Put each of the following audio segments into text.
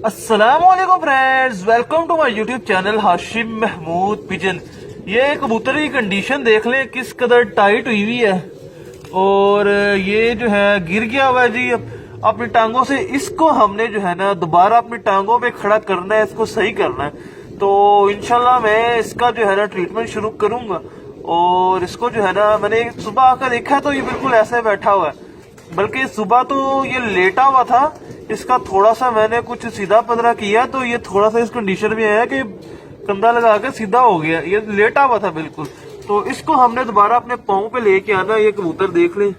अस्सलामुअलैकुम friends, welcome to my YouTube channel Hashim Mahmood pigeon. ये कबूतर की कंडीशन देख लें किस कदर टाइट हुई हुई है और ये जो है गिर गया हुआ है जी अपनी टांगों से। इसको हमने जो है ना दोबारा अपनी टांगों पे खड़ा करना है, इसको सही करना है। तो इंशाल्लाह मैं इसका जो है ना ट्रीटमेंट शुरू करूंगा। और इसको जो है ना मैंने सुबह आकर देखा तो ये बिल्कुल ऐसे बैठा हुआ है, बल्कि सुबह तो ये लेटा हुआ था। इसका थोड़ा सा मैंने कुछ सीधा पदरा किया तो ये थोड़ा सा इस कंडीशन में आया कि कंधा लगा के सीधा हो गया। ये लेटा हुआ था बिल्कुल। तो इसको हमने दोबारा अपने पाँव पे लेके आना। ये कबूतर देख लें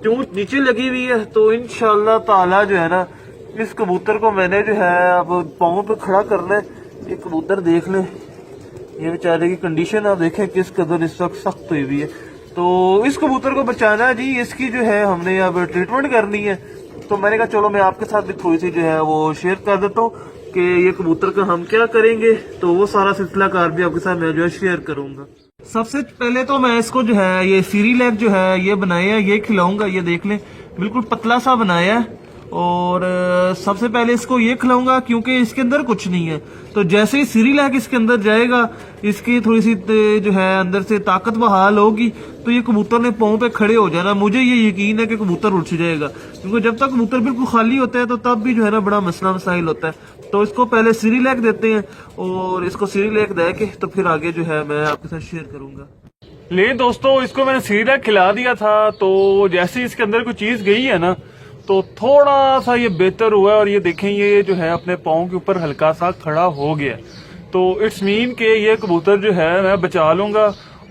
चोंच नीचे लगी हुई है। तो इंशाल्लाह ताला जो है ना इस कबूतर को मैंने जो है अब पाँव पे खड़ा करना है। ये कबूतर देख लें, ये बेचारे की कंडीशन आप देखें किस कदर इस वक्त सख्त हुई हुई है। तो इस कबूतर को बचाना जी, इसकी जो है हमने अब ट्रीटमेंट करनी है। तो मैंने कहा चलो मैं आपके साथ भी थोड़ी सी जो है वो शेयर कर देता हूँ कि ये कबूतर का हम क्या करेंगे। तो वो सारा सिलसिला कार भी आपके साथ मैं जो है शेयर करूंगा। सबसे पहले तो मैं इसको जो है ये सीरी लेग जो है ये बनाया है, ये खिलाऊंगा। ये देख लें बिल्कुल पतला सा बनाया है। और सबसे पहले इसको ये खिलाऊंगा क्योंकि इसके अंदर कुछ नहीं है। तो जैसे ही सीरी लेग इसके अंदर जाएगा, इसकी थोड़ी सी जो है अंदर से ताकत बहाल होगी तो ये कबूतर ने पाँव पे खड़े हो जाना। मुझे ये यकीन है कि कबूतर उठ जाएगा, क्योंकि जब तक कबूतर बिल्कुल खाली होता है तो तब भी जो है ना बड़ा मसला मसाइल होता है। तो इसको पहले सीरी लेग देते हैं और इसको सीरी लेग दे के तो फिर आगे जो है मैं आपके साथ शेयर करूंगा। ले दोस्तों, इसको मैंने सीरी लेग खिला दिया था। तो जैसे इसके अंदर कोई चीज गई है ना तो थोड़ा सा ये बेहतर हुआ है। और ये देखें ये जो है अपने पाँव के ऊपर हल्का सा खड़ा हो गया। तो इट्स मीन के ये कबूतर जो है मैं बचा लूंगा।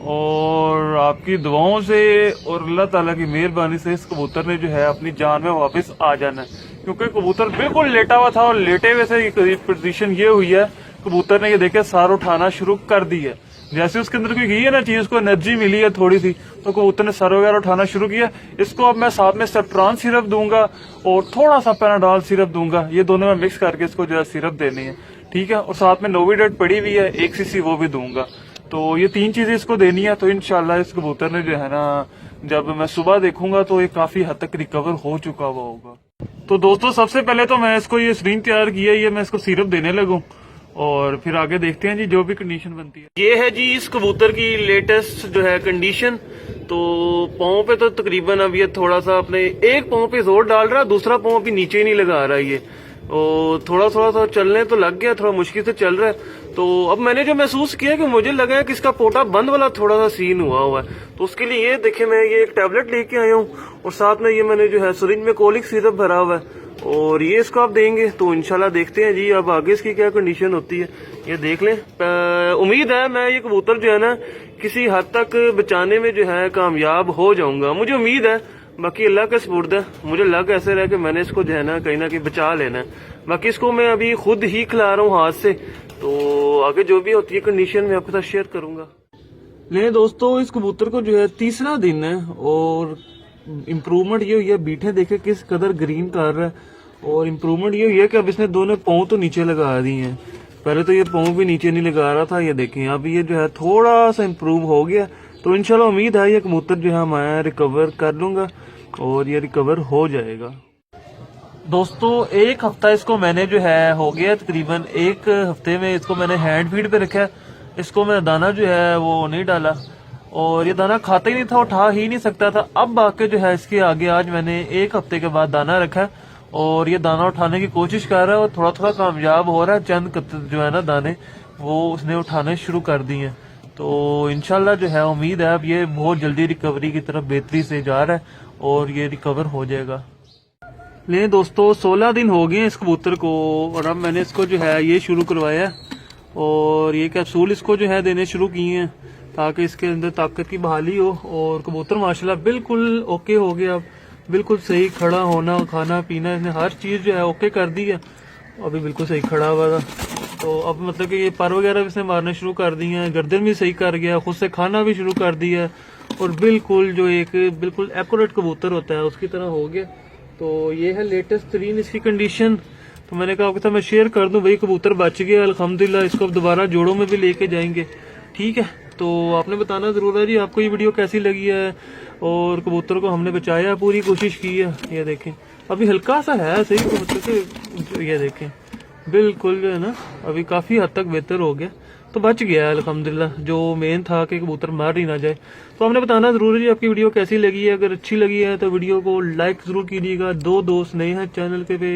और आपकी दुआओं से और अल्लाह ताला की मेहरबानी से इस कबूतर ने जो है अपनी जान में वापस आ जाना है, क्योंकि कबूतर बिल्कुल लेटा हुआ था और लेटे हुए से पोजीशन ये हुई है कबूतर ने ये देखे सार उठाना शुरू कर दी है। जैसे उसके अंदर कोई गई है ना चीज, उसको एनर्जी मिली है थोड़ी सी, तो कबूतर ने सर वगैरह उठाना शुरू किया। इसको अब मैं साथ में सेप्ट्रॉन सिरप दूंगा और थोड़ा सा पैनाडॉल सिरप दूंगा। ये दोनों में मिक्स करके इसको जो है सिरप देनी है, ठीक है। और साथ में नोविडेट पड़ी हुई है 1 सीसी, वो भी दूंगा। तो ये 3 चीजें इसको देनी है। तो इंशाल्लाह इस कबूतर ने जो है ना जब मैं सुबह देखूंगा तो ये काफी हद तक रिकवर हो चुका हुआ होगा। तो दोस्तों सबसे पहले तो मैं इसको ये स्क्रीन तैयार की है, ये मैं इसको सिरप देने लगूं और फिर आगे देखते हैं जी जो भी कंडीशन बनती है। ये है जी इस कबूतर की लेटेस्ट जो है कंडीशन। तो पाँव पे तो तकरीबन अब ये थोड़ा सा अपने एक पाँव पे जोर डाल रहा है, दूसरा पाँव भी नीचे ही नहीं लगा रहा ये। और थोड़ा थोड़ा सा चलने तो लग गया, थोड़ा मुश्किल से चल रहा है। तो अब मैंने जो महसूस किया कि मुझे लगा है कि इसका पोटा बंद वाला थोड़ा सा सीन हुआ है। तो उसके लिए ये देखे मैं ये एक टैबलेट लेके आया हूँ और साथ में ये मैंने जो है सिरिंज में कोलिक सिरप भरा हुआ है और ये इसको आप देंगे। तो इंशाल्लाह देखते हैं जी अब आगे इसकी क्या कंडीशन होती है। ये देख लें, उम्मीद है मैं ये कबूतर जो है ना किसी हद तक बचाने में जो है कामयाब हो जाऊंगा, मुझे उम्मीद है। बाकी अल्लाह का सपुर्द है, मुझे लग ऐसे रहा कि मैंने इसको जो है ना कहीं बचा लेना है। बाकी इसको मैं अभी खुद ही खिला रहा हूँ हाथ से। तो आगे जो भी होती है कंडीशन में आपके साथ शेयर करूंगा। ले दोस्तों, इस कबूतर को जो है 3रा दिन है और इम्प्रूवमेंट ये हुई है। बीठे देखे किस कदर ग्रीन कर रहा है। और इम्प्रूवमेंट ये हुई है कि अब इसने दोनों पाँव तो नीचे लगा दी हैं। पहले तो ये पाँव भी नीचे नहीं लगा रहा था, ये देखें अब ये जो है थोड़ा सा इम्प्रूव हो गया। तो इंशाल्लाह उम्मीद है ये कबूतर जो है मैं रिकवर कर लूंगा और ये रिकवर हो जाएगा। दोस्तों 1 हफ्ता इसको मैंने जो है हो गया, तकरीबन 1 हफ्ते में इसको मैंने हैंड फीड पे रखा है। इसको मैं दाना जो है वो नहीं डाला और ये दाना खाता ही नहीं था, उठा ही नहीं सकता था। अब आके जो है इसके आगे आज मैंने 1 हफ्ते के बाद दाना रखा है और ये दाना उठाने की कोशिश कर रहा है और थोड़ा थोड़ा कामयाब हो रहा है। चंद जो है ना दाने वो उसने उठाने शुरू कर दिए हैं। तो इंशाल्लाह जो है उम्मीद है अब ये बहुत जल्दी रिकवरी की तरफ बेहतरी से जा रहा है और ये रिकवर हो जाएगा। ले दोस्तों 16 दिन हो गए इस कबूतर को और अब मैंने इसको जो है ये शुरू करवाया और ये कैप्सूल इसको जो है देने शुरू किए हैं ताकि इसके अंदर ताकत की बहाली हो। और कबूतर माशाल्लाह बिल्कुल ओके हो गया, अब बिल्कुल सही खड़ा होना, खाना पीना, इसने हर चीज जो है ओके कर दी है। अभी बिल्कुल सही खड़ा हुआ था। तो अब मतलब कि ये पर वगैरह भी इसने मारने शुरू कर दिए हैं, गर्दन भी सही कर गया, खुद से खाना भी शुरू कर दिया और बिल्कुल जो एक बिल्कुल एक्यूरेट कबूतर होता है उसकी तरह हो गया। तो ये है लेटेस्ट 3 इसकी कंडीशन। तो मैंने कहा आपके साथ मैं शेयर कर दूं, वही कबूतर बच गया अल्हम्दुलिल्लाह। इसको अब दोबारा जोड़ों में भी लेके जाएंगे, ठीक है। तो आपने बताना जरूर है जी आपको ये वीडियो कैसी लगी है। और कबूतर को हमने बचाया, पूरी कोशिश की है। ये देखें अभी हल्का सा है सही कबूतर के, ये देखें बिल्कुल जो है ना अभी काफ़ी हद तक बेहतर हो गया, तो बच गया है अल्हम्दुलिल्लाह। जो मेन था कि कबूतर मार ही ना जाए। तो हमने बताना ज़रूरी है आपकी वीडियो कैसी लगी है। अगर अच्छी लगी है तो वीडियो को लाइक ज़रूर कीजिएगा। दो दोस्त नए हैं चैनल के पे,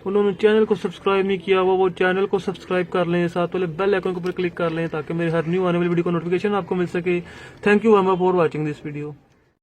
उन्होंने चैनल को सब्सक्राइब नहीं किया वो चैनल को सब्सक्राइब कर लें, साथ वाले बेल आइकन के ऊपर क्लिक कर लें ताकि मेरे हर न्यू आने वाली वीडियो का नोटिफिकेशन आपको मिल सके। Thank you for watching this video.